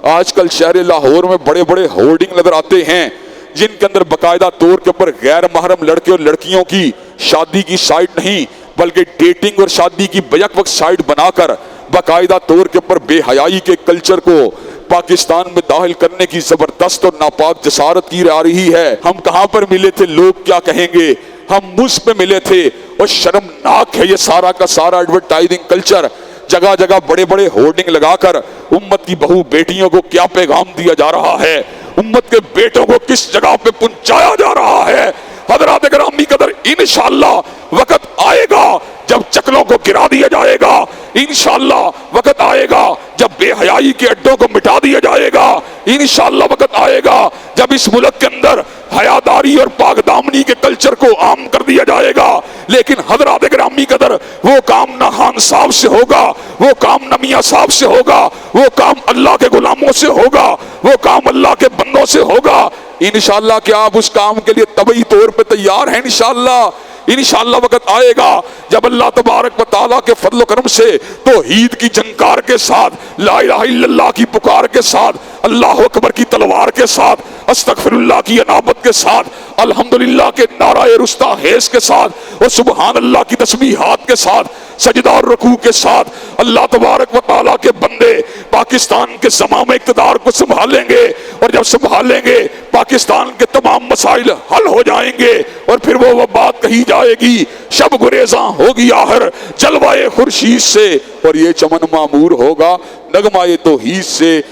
आजकल शहर लाहौर में बड़े बड़े होर्डिंग नजर आते हैं जिनके अंदर बाकायदा तौर के ऊपर गैर महरम लड़के और लड़कियों की शादी की साइट नहीं बल्कि डेटिंग और शादी की बैक वक्त साइट बनाकर बाकायदा तौर के ऊपर बेहयाई के कल्चर को पाकिस्तान में दाखिल करने की जबरदस्त और नापाक जसारत की जा रही है। हम कहां पर मिले थे, लोग क्या कहेंगे, हम मुझ पे मिले थे। और शर्मनाक है ये सारा का सारा एडवर्टाइजिंग कल्चर। जगह जगह बड़े बड़े होर्डिंग लगाकर उम्मत की बहू बेटियों को क्या पैगाम दिया जा रहा है, उम्मत के बेटों को किस जगह पे पहुंचाया जा रहा है। हजरात गिरामी कदर, इंशाअल्लाह वक्त आएगा जब चकलों को गिरा दिया जाएगा, इंशाअल्लाह वक्त आएगा जब बेहयाई के अड्डों को मिटा दिया जाएगा, इंशाअल्लाह वक्त आएगा जब इस मुल्क के अंदर हयादारी और पाकदामनी के कल्चर को आम कर दिया जाएगा। लेकिन हजरात गिरामी कदर, वो काम ना खान साहब से होगा, वो काम ना मियां साहब से होगा, वो काम अल्लाह के गुलामों से होगा, वो काम अल्लाह के बंदों से होगा। इंशाअल्लाह क्या आप उस काम के लिए तबई तौर पे तैयार हैं? इंशाअल्लाह वक्त आएगा जब अल्लाह तबारक व तआला के फजल करम से तौहीद की झंकार के साथ, ला इलाहा इल्लल्लाह की पुकार के साथ, अल्लाह अकबर की तलवार के साथ, अस्तगफिरुल्लाह की अनाबत के साथ, अल्हम्दुलिल्लाह के नाराए रुस्ता हेस के साथ और सुबहान अल्लाह की तस्बीहात के साथ, सजदा और रुकू के साथ अल्लाह तबारक व तआला के बंदे पाकिस्तान के ज़माम इक़्तिदार को संभालेंगे। और जब संभालेंगे पाकिस्तान के तमाम मसाइल हल हो जाएंगे। और फिर वो बात कही जाएगी, शब गुरेज़ा होगी आहर जलवाए खुर्शीद से, और ये चमन मामूर होगा नगमाए तौहीद से।